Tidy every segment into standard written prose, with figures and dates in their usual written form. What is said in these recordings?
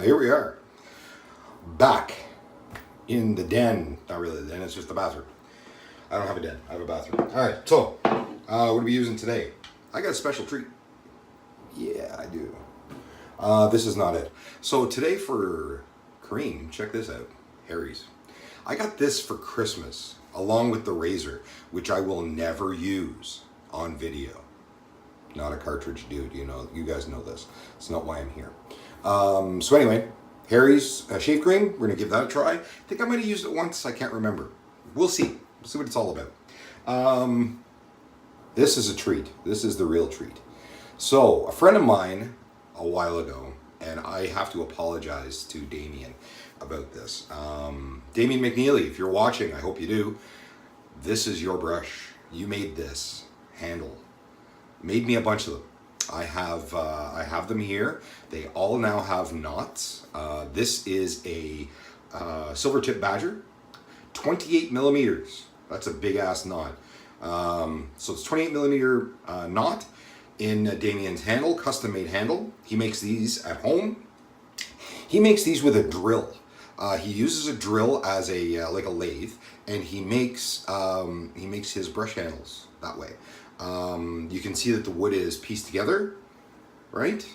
Here we are, back in the den. Not really the den, it's just the bathroom. I don't have a den, I have a bathroom. Alright, so, what are we using today? I got a special treat. Yeah, I do. This is not it. So today for cream, check this out, Harry's. I got this for Christmas, along with the razor, which I will never use on video. Not a cartridge dude, you know, you guys know this. It's not why I'm here. So anyway, Harry's shave cream, we're gonna give that a try. I think I might have used it once, I can't remember. We'll see. We'll see what it's all about. This is a treat. This is the real treat. So, a friend of mine a while ago, and I have to apologize to Damien about this. Damien McNeely, if you're watching, I hope you do. This is your brush. You made this handle. Made me a bunch of them. I have them here. They all now have knots. This is a silver tip badger, 28 millimeters. That's a big ass knot. So it's 28 millimeter knot in Damien's handle, custom made handle. He makes these at home. He makes these with a drill. He uses a drill as a like a lathe, and he makes his brush handles that way. You can see that the wood is pieced together, right?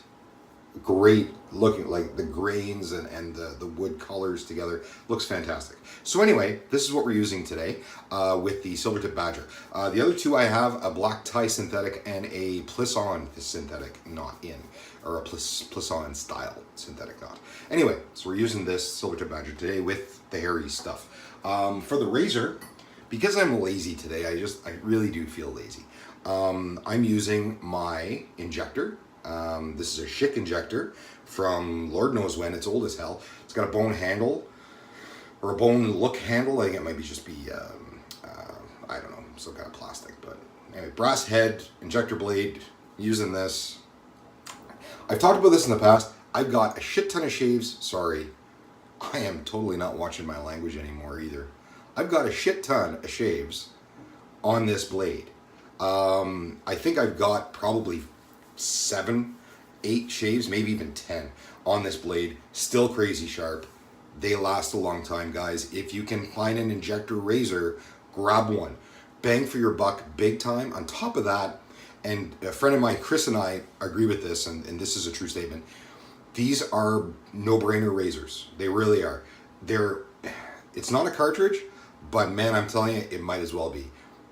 Great looking, like the grains and the wood colors together. Looks fantastic. So anyway, this is what we're using today with the silver tip badger. The other two I have a black tie synthetic and a plisson synthetic knot in, or a plisson style synthetic knot. Anyway, so we're using this silver tip badger today with the Harry's stuff. For the razor, because I'm lazy today, I really do feel lazy. I'm using my injector. This is a Schick injector from Lord knows when. It's old as hell. It's got a bone handle, or a bone look handle. I think it might just be, I don't know, some kind of plastic. But anyway, brass head, injector blade, using this. I've talked about this in the past. I've got a shit ton of shaves. Sorry, I am totally not watching my language anymore either. I've got a shit ton of shaves on this blade. I think I've got probably 7, 8 shaves, maybe even 10 on this blade. Still crazy sharp. They last a long time, guys. If you can find an injector razor, grab one. Bang for your buck big time. On top of that, and a friend of mine, Chris, and I agree with this, and this is a true statement. These are no-brainer razors. They really are. It's not a cartridge, but man, I'm telling you, it might as well be.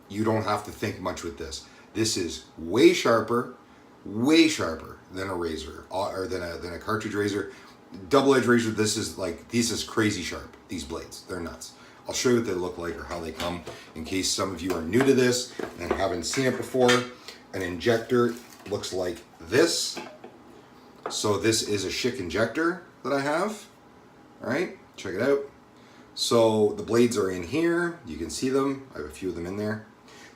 You don't have to think much with this. This is way sharper than a razor, or than a cartridge razor. Double-edged razor, this is crazy sharp, these blades. They're nuts. I'll show you what they look like or how they come in case some of you are new to this and haven't seen it before. An injector looks like this. So this is a Schick injector that I have. All right, check it out. So the blades are in here. You can see them. I have a few of them in there.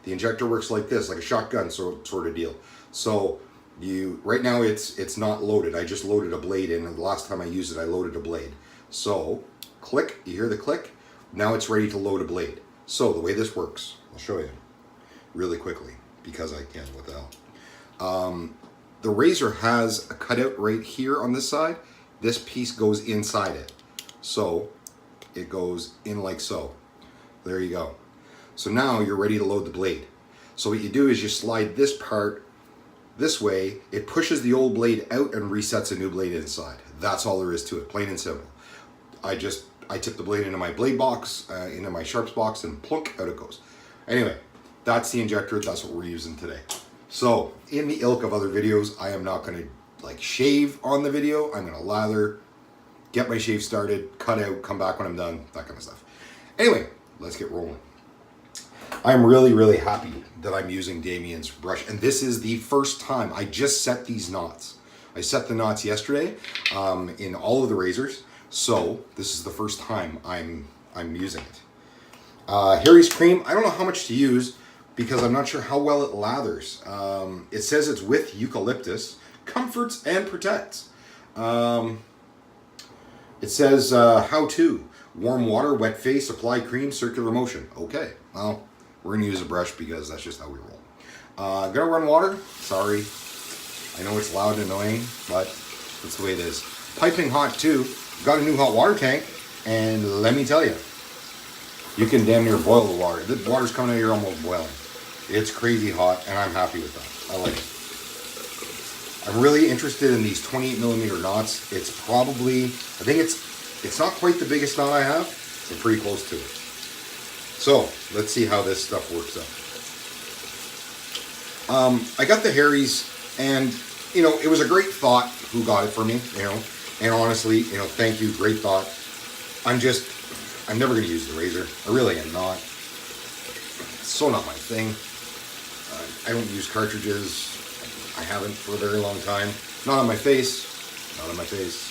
The injector works like this, like a shotgun sort of deal. So right now it's not loaded. I just loaded a blade in, and the last time I used it, I loaded a blade. So click, you hear the click? Now it's ready to load a blade. So the way this works, I'll show you really quickly because I can, what the hell. The razor has a cutout right here on this side. This piece goes inside it. So it goes in like so. There you go. So now you're ready to load the blade. So what you do is you slide this part this way, it pushes the old blade out and resets a new blade inside. That's all there is to it, plain and simple. I tip the blade into my blade box, into my sharps box, and plunk, out it goes. Anyway, that's the injector, that's what we're using today. So, in the ilk of other videos, I am not gonna shave on the video. I'm gonna lather, get my shave started, cut out, come back when I'm done, that kind of stuff. Anyway, let's get rolling. I'm really happy that I'm using Damien's brush, and this is the first time. I just set these knots. I set the knots yesterday in all of the razors, so this is the first time I'm using it. Harry's cream, I don't know how much to use because I'm not sure how well it lathers. It says it's with eucalyptus, comforts and protects. It says how to: warm water, wet face, apply cream, circular motion. Okay, well, we're gonna use a brush because that's just how we roll. Gonna run water. Sorry, I know it's loud and annoying, but that's the way it is. piping hot too. Got a new hot water tank, and let me tell you, you can damn near boil the water. The water's coming out here almost boiling. It's crazy hot, and I'm happy with that. I like it. I'm really interested in these 28 millimeter knots. It's probably, I think it's not quite the biggest knot I have, but pretty close to it. So let's see how this stuff works out. I got the Harry's, and you know, it was a great thought who got it for me, you know, and honestly, you know, thank you, great thought. I'm never going to use the razor. I really am not. It's so not my thing. I don't use cartridges. I haven't for a very long time. Not on my face. Not on my face.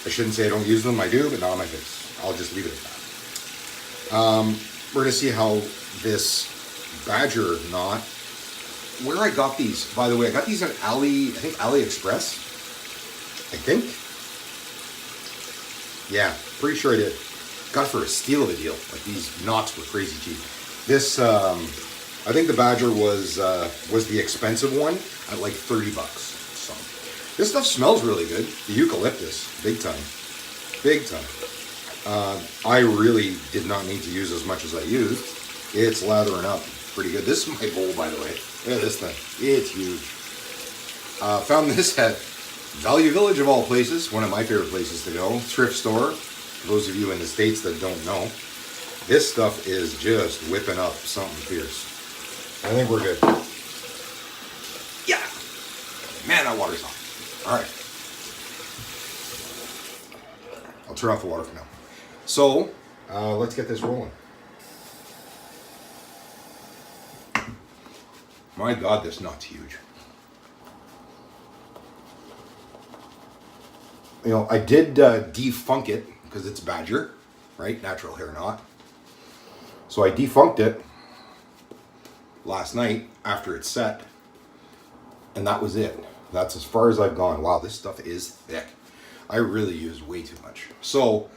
I shouldn't say I don't use them. I do, but not on my face. I'll just leave it at that. We're going to see how this Badger knot, where I got these, by the way, I got these on AliExpress. I think. Yeah, pretty sure I did. Got it for a steal of a deal. Like, these knots were crazy cheap. This, I think the Badger was the expensive one at like 30 bucks. So this stuff smells really good. The eucalyptus, big time, big time. I really did not need to use as much as I used. It's lathering up pretty good. This is my bowl, by the way. Look at this thing. It's huge. Found this at Value Village of all places. One of my favorite places to go. Thrift store. For those of you in the States that don't know, this stuff is just whipping up something fierce. I think we're good. Yeah. Man, that water's hot. All right. I'll turn off the water for now. So, let's get this rolling. My God, this knot's huge. You know, I did defunk it because it's Badger, right? Natural hair knot. So I defunked it last night after it's set, and that was it. That's as far as I've gone. Wow, this stuff is thick. I really use way too much. So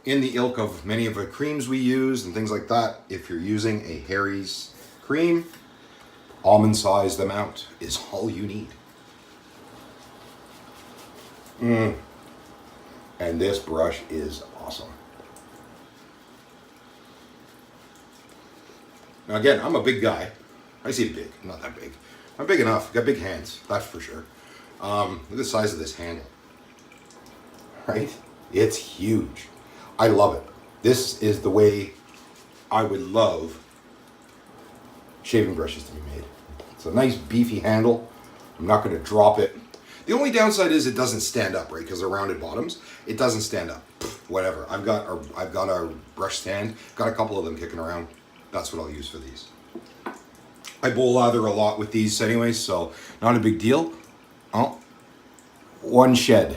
in the ilk of many of the creams we use and things like that, if you're using a Harry's cream, almond sized amount is all you need. And this brush is awesome. Now again, I'm a big guy. I say big, not that big. I'm big enough, got big hands, that's for sure. Look at the size of this handle. Right? It's huge. I love it. This is the way I would love shaving brushes to be made. It's a nice beefy handle. I'm not going to drop it. The only downside is it doesn't stand up, right? Because they're rounded bottoms. It doesn't stand up. Whatever. I've got a brush stand. Got a couple of them kicking around. That's what I'll use for these. I bowl lather a lot with these anyway, so not a big deal. Oh, one shed,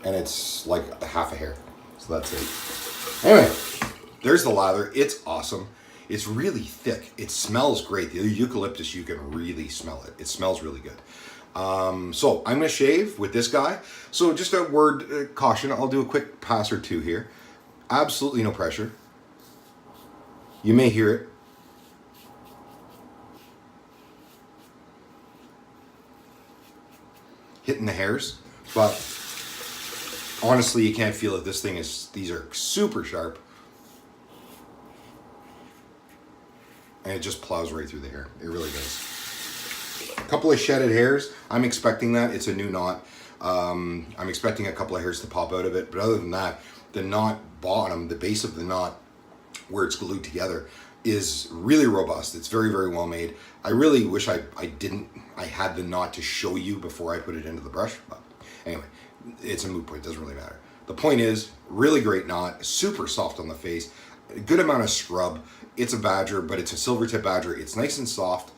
and it's like half a hair. So that's it. Anyway, there's the lather. It's awesome. It's really thick. It smells great. The eucalyptus, you can really smell it. It smells really good. So I'm going to shave with this guy. So just a word caution. I'll do a quick pass or two here. Absolutely no pressure. You may hear it. Hitting the hairs, but honestly, you can't feel it. This thing is, these are super sharp. And it just plows right through the hair. It really does. A couple of shedded hairs. I'm expecting that. It's a new knot. I'm expecting a couple of hairs to pop out of it. But other than that, the knot bottom, the base of the knot, where it's glued together, is really robust. It's very, very well made. I really wish I had the knot to show you before I put it into the brush. But anyway, it's a moot point. It doesn't really matter. The point is, really great knot. Super soft on the face. A good amount of scrub. It's a Badger, but it's a silver tip Badger. It's nice and soft.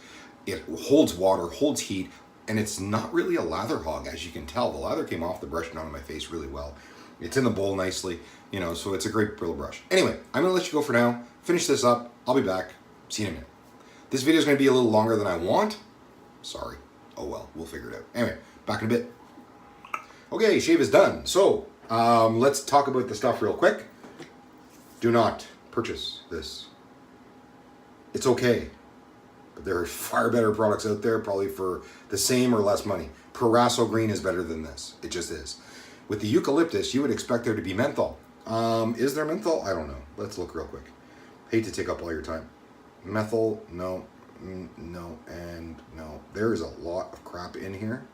It holds water, holds heat, and it's not really a lather hog, as you can tell. The lather came off the brush and onto my face really well. It's in the bowl nicely, you know, so it's a great brittle brush. Anyway, I'm going to let you go for now. Finish this up. I'll be back. See you in a minute. This video is going to be a little longer than I want. Sorry. Oh well, we'll figure it out. Anyway, back in a bit. Okay, shave is done. So, let's talk about the stuff real quick. Do not purchase this. It's okay. But there are far better products out there, probably for the same or less money. Proraso Green is better than this. It just is. With the eucalyptus, you would expect there to be menthol. Is there menthol? I don't know. Let's look real quick. Hate to take up all your time. Methyl, no, no, and no. There is a lot of crap in here.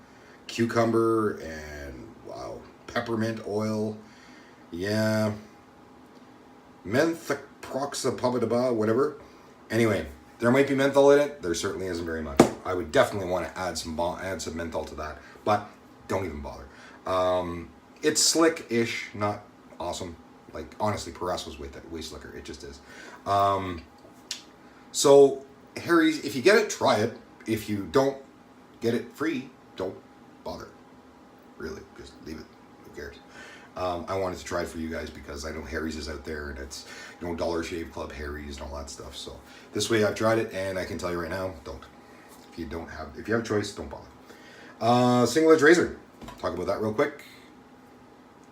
Cucumber and, wow, peppermint oil. Yeah. Menthoproxapabadaba, whatever. Anyway, there might be menthol in it. There certainly isn't very much. I would definitely want to add some menthol to that, but don't even bother. It's slick-ish, not awesome. Like, honestly, Perez was way slicker. It just is. So, Harry's, if you get it, try it. If you don't get it free, don't bother. Really, just leave it. Who cares? I wanted to try it for you guys because I know Harry's is out there, and it's, you know, Dollar Shave Club Harry's and all that stuff. So this way I've tried it, and I can tell you right now, don't. If you have a choice, don't bother. Single edge razor. Talk about that real quick.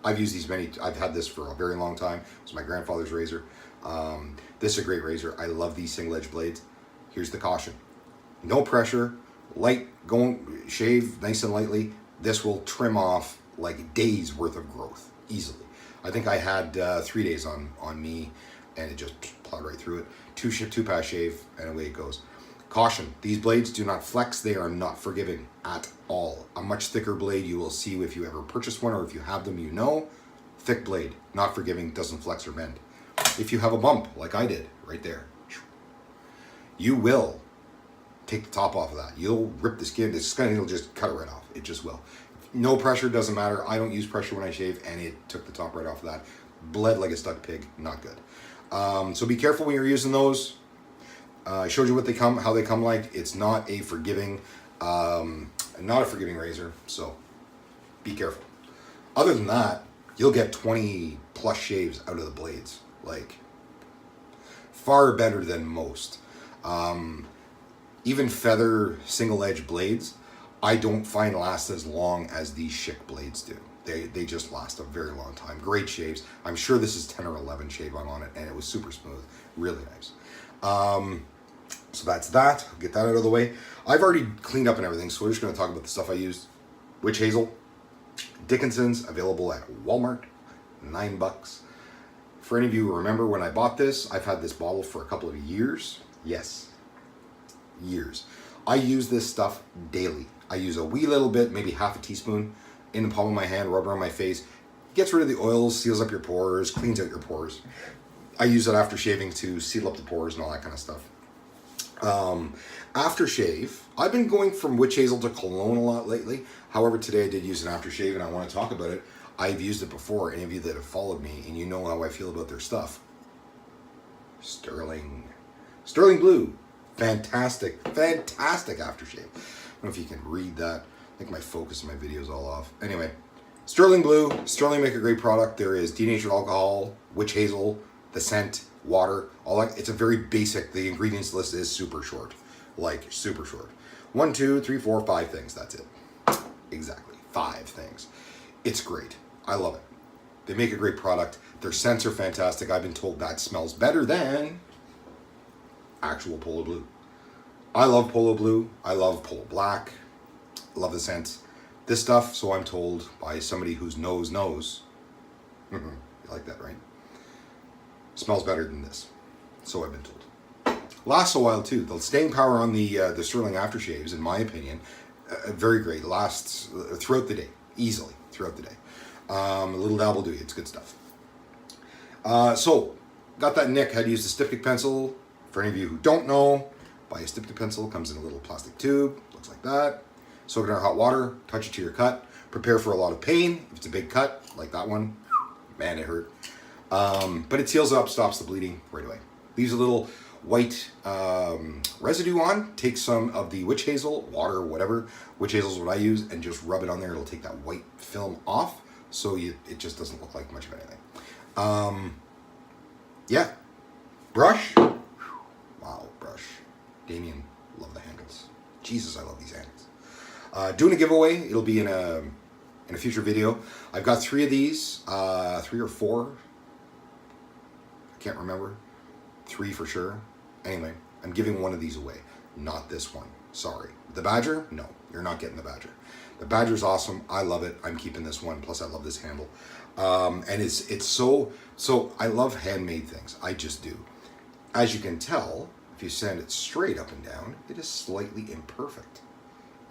I've used these I've had this for a very long time. It's my grandfather's razor. This is a great razor. I love these single edge blades. Here's the caution. No pressure, light, shave nice and lightly. This will trim off like days worth of growth easily. I think I had 3 days on me, and it just plowed right through it. Two pass shave, and away it goes. Caution, these blades do not flex. They are not forgiving at all. A much thicker blade, you will see if you ever purchase one, or if you have them, you know. Thick blade, not forgiving, doesn't flex or bend. If you have a bump, like I did, right there, you will take the top off of that. You'll rip the skin. It'll just cut it right off. It just will. No pressure, doesn't matter. I don't use pressure when I shave, and it took the top right off of that. Bled like a stuck pig. Not good. So be careful when you're using those. I showed you how they come like. It's not a forgiving, razor. So be careful. Other than that, you'll get 20 plus shaves out of the blades. Like, far better than most. Even feather single edge blades, I don't find last as long as these Schick blades do. They just last a very long time. Great shaves. I'm sure this is 10 or 11 shave I'm on it, and it was super smooth. Really nice. So that's that. I'll get that out of the way. I've already cleaned up and everything, so we're just going to talk about the stuff I used. Witch hazel. Dickinson's, available at Walmart. $9. For any of you who remember when I bought this, I've had this bottle for a couple of years. Yes. Years. I use this stuff daily. I use a wee little bit, maybe half a teaspoon, in the palm of my hand, rub it on my face. Gets rid of the oils, seals up your pores, cleans out your pores. I use it after shaving to seal up the pores and all that kind of stuff. Aftershave, I've been going from witch hazel to cologne a lot lately. However, today I did use an aftershave, and I want to talk about it. I've used it before. Any of you that have followed me, and you know how I feel about their stuff. Sterling Blue. Fantastic aftershave. I don't know if you can read that. I think my focus in my video is all off. Anyway, Sterling Blue. Sterling make a great product. There is denatured alcohol, witch hazel, the scent, water, all that. It's a very basic, the ingredients list is super short. Like, super short. 1, 2, 3, 4, 5 things. That's it. Exactly. 5 things. It's great. I love it. They make a great product. Their scents are fantastic. I've been told that smells better than actual Polo Blue. I love Polo Blue. I love Polo Black. I love the scents. This stuff, so I'm told by somebody whose nose knows. You like that, right? Smells better than this. So I've been told. Lasts a while too. The staying power on the Sterling aftershaves, in my opinion, very great. Lasts throughout the day, easily throughout the day. A little dab will do you. It's good stuff. So got that nick. Had to use the styptic pencil. For any of you who don't know, buy a styptic pencil. Comes in a little plastic tube. Looks like that. Soak it in hot water. Touch it to your cut. Prepare for a lot of pain. If it's a big cut, like that one, man, it hurt. But it seals up, stops the bleeding right away. Leaves a little white residue on. Take some of the witch hazel, water, whatever. Witch hazel is what I use, and just rub it on there. It'll take that white film off, so it just doesn't look like much of anything. Yeah. Brush. Wow, brush. Damien, love the handles. Jesus, I love these handles. Doing a giveaway. It'll be in a future video. I've got 3 of these, 3 or 4. I can't remember. 3 for sure. Anyway, I'm giving one of these away. Not this one. Sorry. The Badger? No, you're not getting the Badger. The Badger's awesome. I love it. I'm keeping this one. Plus, I love this handle. And it's so I love handmade things. I just do. As you can tell, if you sand it straight up and down, it is slightly imperfect.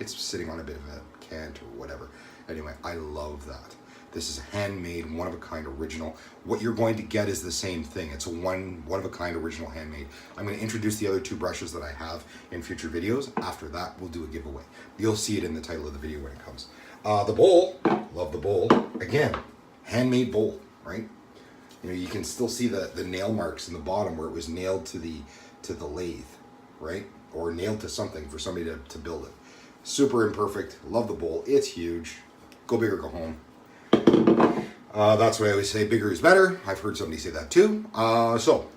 It's sitting on a bit of a cant or whatever. Anyway, I love that. This is handmade, one-of-a-kind original. What you're going to get is the same thing. It's a one-of-a-kind original handmade. I'm going to introduce the other two brushes that I have in future videos. After that, we'll do a giveaway. You'll see it in the title of the video when it comes. The bowl, love the bowl. Again, handmade bowl, right? You know, you can still see the nail marks in the bottom where it was nailed to the lathe, right? Or nailed to something for somebody to build it. Super imperfect. Love the bowl. It's huge. Go big or go home. That's what I always say, bigger is better. I've heard somebody say that too. So,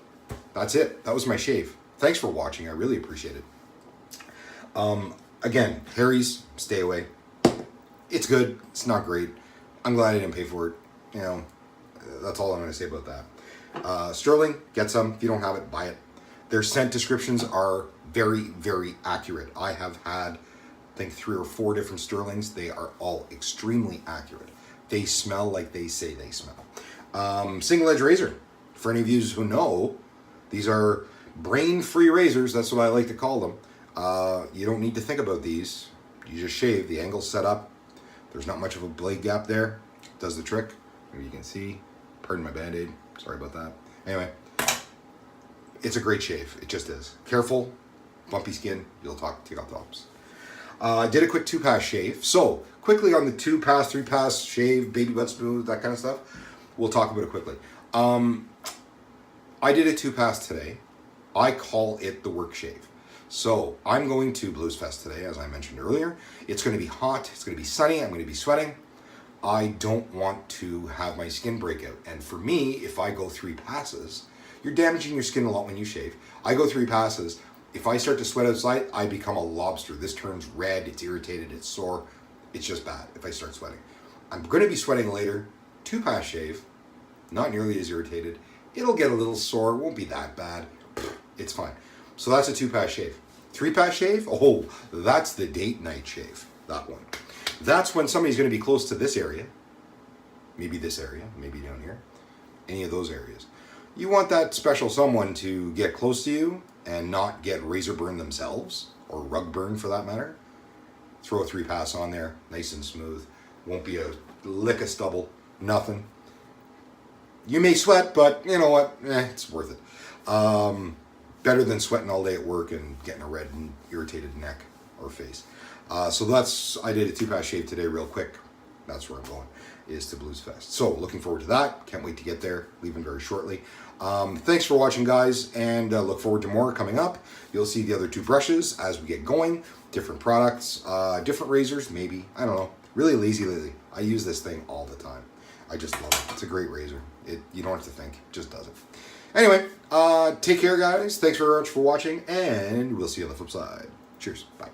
that's it. That was my shave. Thanks for watching. I really appreciate it. Again, Harry's, stay away. It's good. It's not great. I'm glad I didn't pay for it. You know, that's all I'm going to say about that. Sterling, get some. If you don't have it, buy it. Their scent descriptions are very, very accurate. I have had, I think, 3 or 4 different Sterlings. They are all extremely accurate. They smell like they say they smell. Single edge razor. For any of you who know, these are brain-free razors. That's what I like to call them. You don't need to think about these. You just shave. The angle's set up. There's not much of a blade gap there. Does the trick. Maybe you can see. Pardon my band-aid. Sorry about that. Anyway, it's a great shave. It just is. Careful. Bumpy skin. You'll take off the tops. I did a quick 2-pass shave. So, quickly on the 2-pass, 3-pass shave, baby butt smooth, that kind of stuff. We'll talk about it quickly. I did a 2-pass today. I call it the work shave. So, I'm going to Blues Fest today, as I mentioned earlier. It's going to be hot. It's going to be sunny. I'm going to be sweating. I don't want to have my skin break out. And for me, if I go 3 passes, you're damaging your skin a lot when you shave. I go 3 passes. If I start to sweat outside, I become a lobster. This turns red, it's irritated, it's sore. It's just bad if I start sweating. I'm going to be sweating later. 2-pass shave, not nearly as irritated. It'll get a little sore, won't be that bad. It's fine. So that's a 2-pass shave. 3-pass shave, oh, that's the date night shave, that one. That's when somebody's going to be close to this area. Maybe this area, maybe down here. Any of those areas. You want that special someone to get close to you and not get razor burn themselves, or rug burn for that matter. Throw a 3-pass on there, nice and smooth. Won't be a lick of stubble, nothing. You may sweat, but you know what? It's worth it. Better than sweating all day at work and getting a red and irritated neck or face. So I did a 2-pass shave today real quick. That's where I'm going, is to Blues Fest. So looking forward to that. Can't wait to get there. Leaving very shortly. Thanks for watching, guys, and look forward to more coming up. You'll see the other 2 brushes as we get going. Different products, different razors, maybe. I don't know. Really lazy lately. I use this thing all the time. I just love it. It's a great razor. You don't have to think. It just does it. Anyway, take care, guys. Thanks very much for watching, and we'll see you on the flip side. Cheers. Bye.